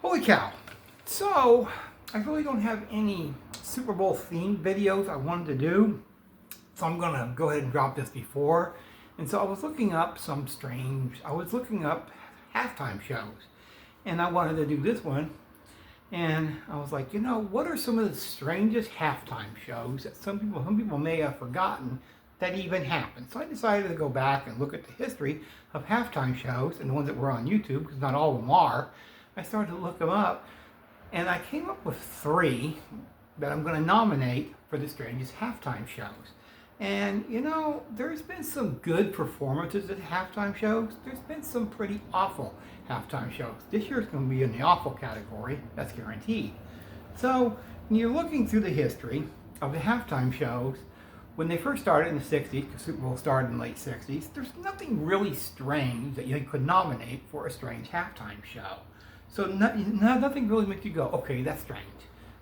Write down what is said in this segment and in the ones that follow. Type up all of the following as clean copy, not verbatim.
Holy cow. So, I really don't have any Super Bowl themed videos I wanted to do. So I'm going to go ahead and drop this before. And so I was looking up I was looking up halftime shows. And I wanted to do this one. And I was like, what are some of the strangest halftime shows that some people may have forgotten that even happened? So I decided to go back and look at the history of halftime shows and the ones that were on YouTube, because not all of them are. I started to look them up, and I came up with 3 that I'm going to nominate for the strangest halftime shows. And there's been some good performances at halftime shows. There's been some pretty awful halftime shows. This year's going to be in the awful category, that's guaranteed. So when you're looking through the history of the halftime shows, when they first started in the 60s, because Super Bowl started in the late 60s, there's nothing really strange that you could nominate for a strange halftime show. So nothing really makes you go, okay, that's strange.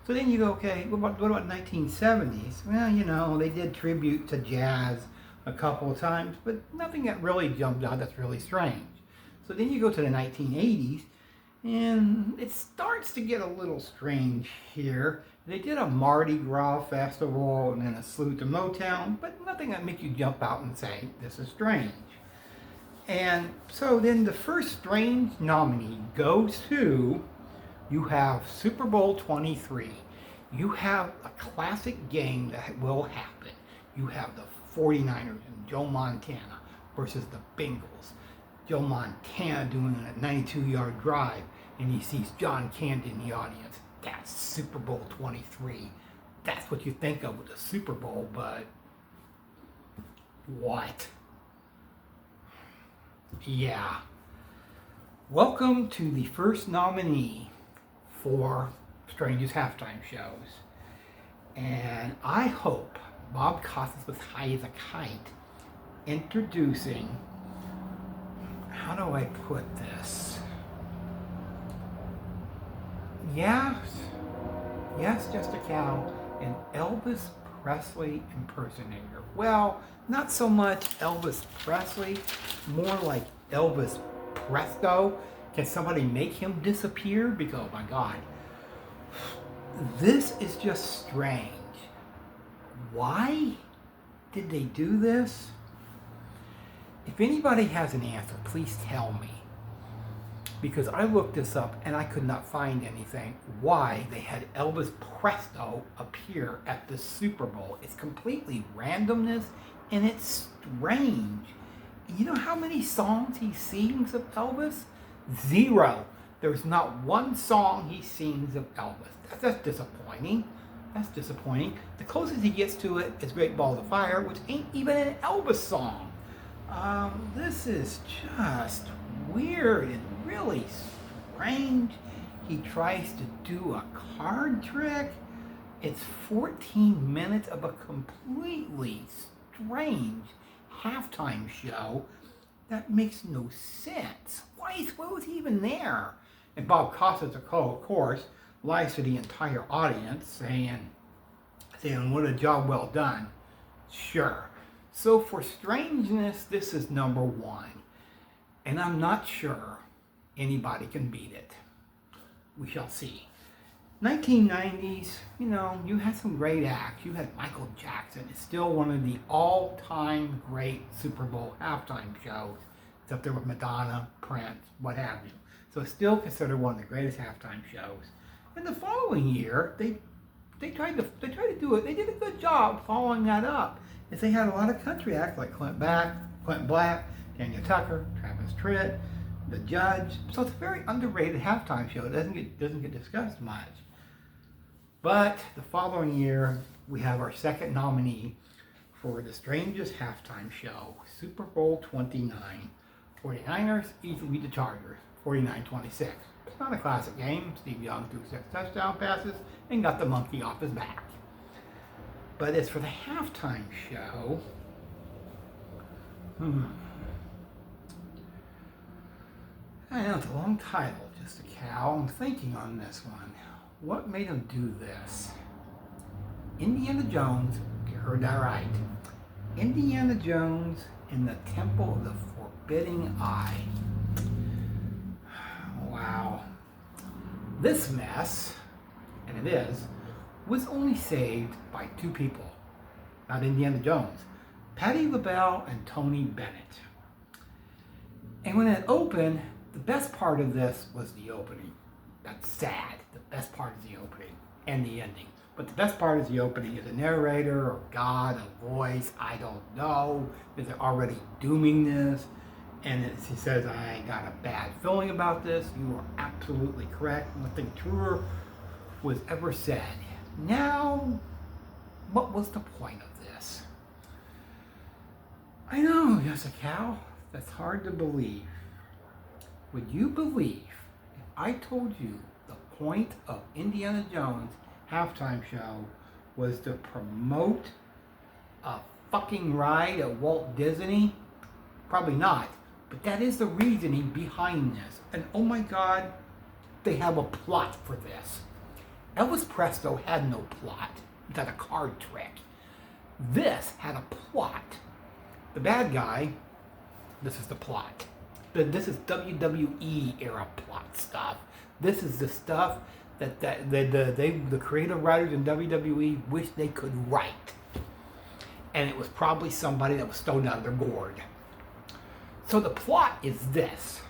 So then you go, okay, what about 1970s? Well, they did tribute to jazz a couple of times, but nothing that really jumped out that's really strange. So then you go to the 1980s, and it starts to get a little strange here. They did a Mardi Gras festival and then a salute to Motown, but nothing that makes you jump out and say, this is strange. And so then the first strange nominee goes to, you have Super Bowl 23. You have a classic game that will happen. You have the 49ers and Joe Montana versus the Bengals. Joe Montana doing a 92-yard drive, and he sees John Candy in the audience. That's Super Bowl 23. That's what you think of with a Super Bowl, but what? Yeah. Welcome to the first nominee for strangest halftime shows. And I hope Bob Costas was high as a kite introducing, how do I put this? Yes, just a cow, an Elvis Presley impersonator. Well, not so much Elvis Presley, more like Elvis Presto. Can somebody make him disappear? Because, oh my God, this is just strange. Why did they do this? If anybody has an answer, please tell me. Because I looked this up and I could not find anything why they had Elvis Presto appear at the Super Bowl. It's completely randomness and it's strange. You know how many songs he sings of Elvis? 0. There's not one song he sings of Elvis. That's disappointing. That's disappointing. The closest he gets to it is Great Balls of Fire, which ain't even an Elvis song. This is just weird and really strange. He tries to do a card trick. It's 14 minutes of a completely strange halftime show that makes no sense. Why was he even there? And Bob Costas, of course, lies to the entire audience saying, what a job well done. Sure. So for strangeness, this is number 1. And I'm not sure anybody can beat it. We shall see. 1990s, you had some great acts. You had Michael Jackson. It's still one of the all-time great Super Bowl halftime shows. It's up there with Madonna, Prince, what have you. So it's still considered one of the greatest halftime shows. And the following year, they tried to do it. They did a good job following that up. As they had a lot of country acts like Clint Black, Daniel Tucker, Travis Tritt, The Judge. So it's a very underrated halftime show. It doesn't get discussed much. But the following year, we have our second nominee for the strangest halftime show, Super Bowl 29. 49ers easily beat the Chargers, 49-26. It's not a classic game. Steve Young threw 6 touchdown passes and got the monkey off his back. But as for the halftime show, I know it's a long title, just a cow. I'm thinking on this one. What made them do this? Indiana Jones, you heard that right. Indiana Jones and the Temple of the Forbidding Eye. Wow. This mess, and it is, was only saved by two people, not Indiana Jones, Patti LaBelle and Tony Bennett. And when it opened, the best part of this was the opening. That's sad. The best part is the opening and the ending. But the best part is the opening. Is a narrator or God, a voice, I don't know. Is it already dooming this? And he says, I got a bad feeling about this. You are absolutely correct. Nothing truer was ever said. Now, what was the point of this? I know, Jessica, that's hard to believe. Would you believe if I told you the point of Indiana Jones halftime show was to promote a fucking ride at Walt Disney? Probably not, but that is the reasoning behind this. And oh my God, they have a plot for this. Elvis Presto had no plot. He had a card trick. This had a plot. The bad guy, this is the plot. This is WWE era plot stuff. This is the stuff that the creative writers in WWE wish they could write. And it was probably somebody that was thrown out of their gourd. So the plot is this.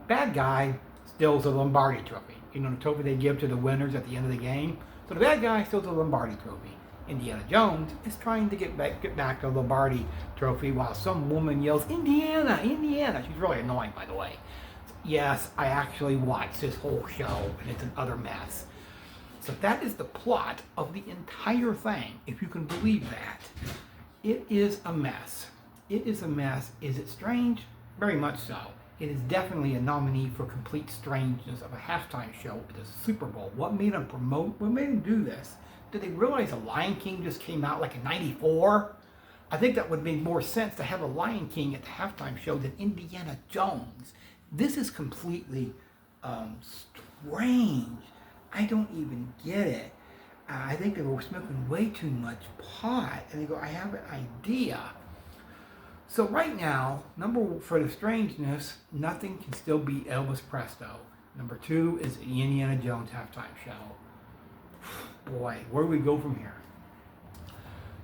Bad guy steals a Lombardi trophy. You know, the trophy they give to the winners at the end of the game. So the bad guy steals a Lombardi trophy. Indiana Jones is trying to get back the Lombardi trophy while some woman yells, Indiana, Indiana. She's really annoying, by the way. Yes, I actually watched this whole show, and it's an utter mess. So that is the plot of the entire thing, if you can believe that. It is a mess. It is a mess. Is it strange? Very much so. It is definitely a nominee for complete strangeness of a halftime show at the Super Bowl. What made them promote? What made them do this? Did they realize The Lion King just came out like in '94? I think that would make more sense to have a Lion King at the halftime show than Indiana Jones. This is completely strange. I don't even get it. I think they were smoking way too much pot, and they go, I have an idea. So right now, for the strangeness, nothing can still beat Elvis Presto. Number 2 is the Indiana Jones halftime show. Boy, where do we go from here?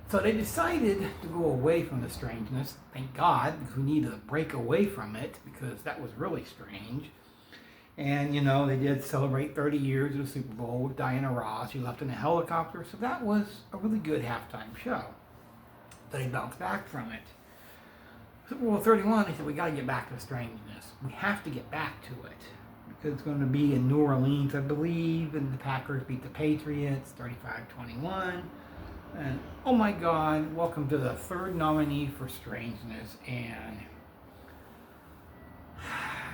So they decided to go away from the strangeness. Thank God, because we need to break away from it, because that was really strange. And, you know, they did celebrate 30 years of the Super Bowl with Diana Ross. She left in a helicopter, so that was a really good halftime show. They bounced back from it. Super Bowl 31, they said, we got to get back to the strangeness. We have to get back to it. Because it's going to be in New Orleans, I believe, and the Packers beat the Patriots 35-21. And, oh my God, welcome to the third nominee for strangeness. And,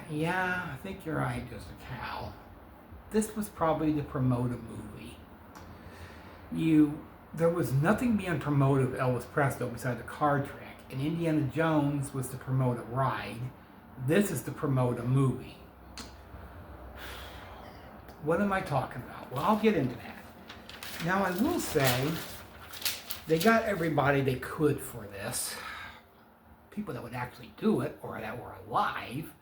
yeah, I think you're right, Jessica Cal. This was probably to promote a movie. There was nothing beyond promote of Elvis Presto besides a card trick. And Indiana Jones was to promote a ride. This is to promote a movie. What am I talking about? Well, I'll get into that. Now, I will say, they got everybody they could for this. People that would actually do it, or that were alive.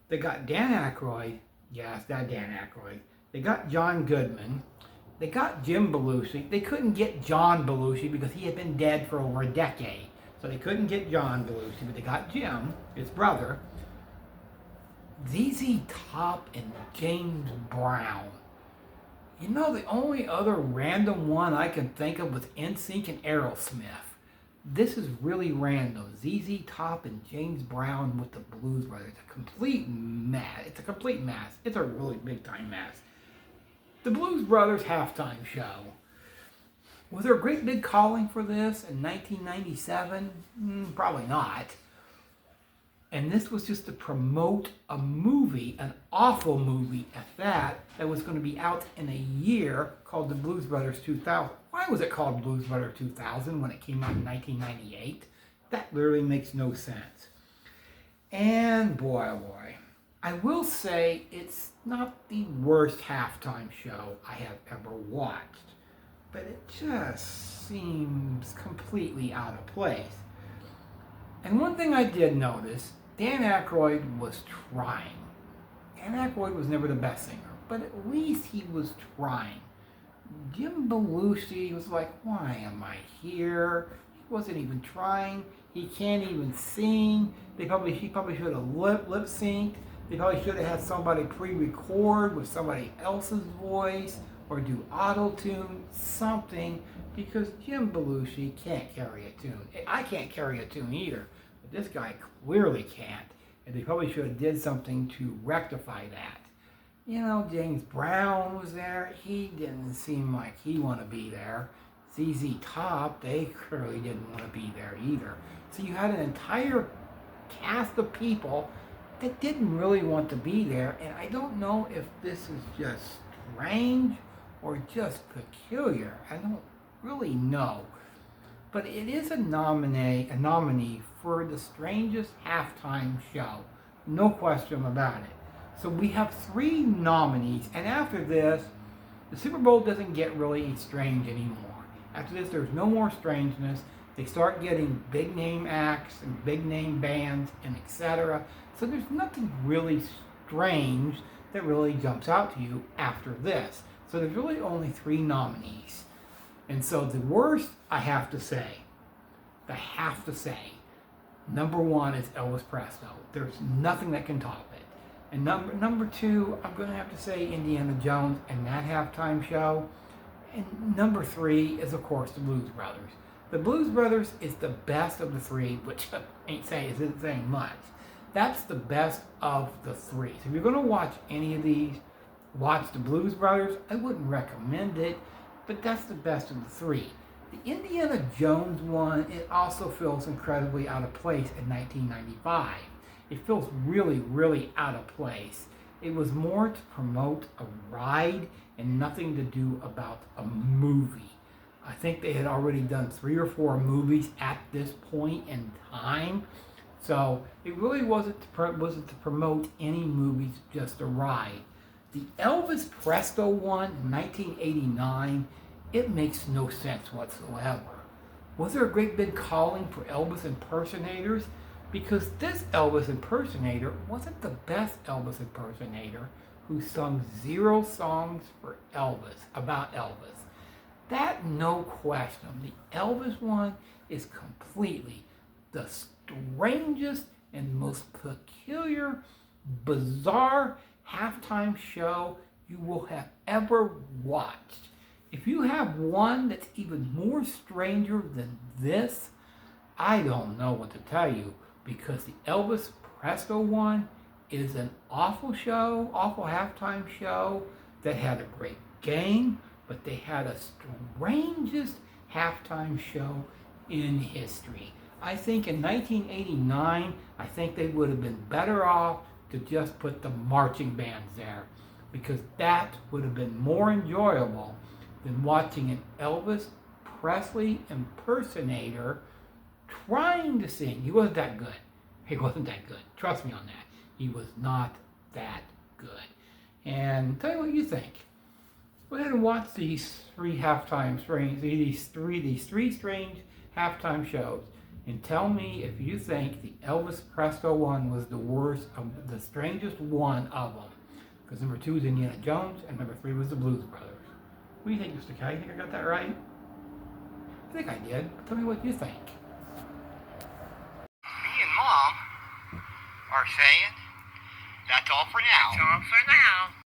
They got Dan Aykroyd. Yes, that Dan Aykroyd. They got John Goodman. They got Jim Belushi. They couldn't get John Belushi because he had been dead for over a decade. So they couldn't get John Belushi, but they got Jim, his brother. ZZ Top and James Brown. You know, the only other random one I can think of was NSYNC and Aerosmith. This is really random. ZZ Top and James Brown with the Blues Brothers. It's a complete mess. It's a complete mess. It's a really big time mess. The Blues Brothers halftime show. Was there a great big calling for this in 1997? Probably not. And this was just to promote a movie, an awful movie at that was going to be out in a year called The Blues Brothers 2000. Why was it called Blues Brothers 2000 when it came out in 1998? That literally makes no sense. And boy, oh boy, I will say it's not the worst halftime show I have ever watched, but it just seems completely out of place. And one thing I did notice, Dan Aykroyd was trying. Dan Aykroyd was never the best singer, but at least he was trying. Jim Belushi was like, why am I here? He wasn't even trying. He can't even sing. He probably should have lip synced. They probably should have had somebody pre-record with somebody else's voice or do auto-tune, something, because Jim Belushi can't carry a tune. I can't carry a tune either, but this guy clearly can't. And they probably should have did something to rectify that. You know, James Brown was there. He didn't seem like he wanted to be there. ZZ Top, they clearly didn't want to be there either. So you had an entire cast of people that didn't really want to be there, and I don't know if this is just strange or just peculiar. I don't really know. But it is a nominee for the strangest halftime show. No question about it. So we have 3 nominees, and after this, the Super Bowl doesn't get really strange anymore. After this, there's no more strangeness. They start getting big name acts and big name bands and etc. So there's nothing really strange that really jumps out to you after this. So there's really only 3 nominees. And so the worst, I have to say, number 1 is Elvis Presley. There's nothing that can top it. And number 2, I'm going to have to say Indiana Jones and that halftime show. And number 3 is, of course, the Blues Brothers. The Blues Brothers is the best of the 3, which isn't saying much. That's the best of the 3. So if you're going to watch any of these, watch the Blues Brothers. I wouldn't recommend it, but that's the best of the 3. The Indiana Jones one, it also feels incredibly out of place in 1995. It feels really, really out of place. It was more to promote a ride and nothing to do about a movie. I think they had already done 3 or 4 movies at this point in time. So it really wasn't to promote any movies, just a ride. The Elvis Presley one in 1989, it makes no sense whatsoever. Was there a great big calling for Elvis impersonators? Because this Elvis impersonator wasn't the best Elvis impersonator who sung 0 songs for Elvis, about Elvis. That, no question. The Elvis one is completely the strangest and most peculiar, bizarre halftime show you will have ever watched. If you have one that's even more stranger than this, I don't know what to tell you, because the Elvis Presley one is an awful show, awful halftime show that had a great game, but they had a strangest halftime show in history. I think in 1989, I think they would have been better off to just put the marching bands there, because that would have been more enjoyable than watching an Elvis Presley impersonator trying to sing. He wasn't that good. He wasn't that good. Trust me on that. He was not that good. And tell me what you think. Go ahead and watch these 3 strange halftime shows, and tell me if you think the Elvis Presley one was the worst, the strangest one of them. Because number 2 is Indiana Jones, and number 3 was the Blues Brothers. What do you think, Mr. K? You think I got that right? I think I did. Tell me what you think. Me and Mom are saying that's all for now. That's all for now.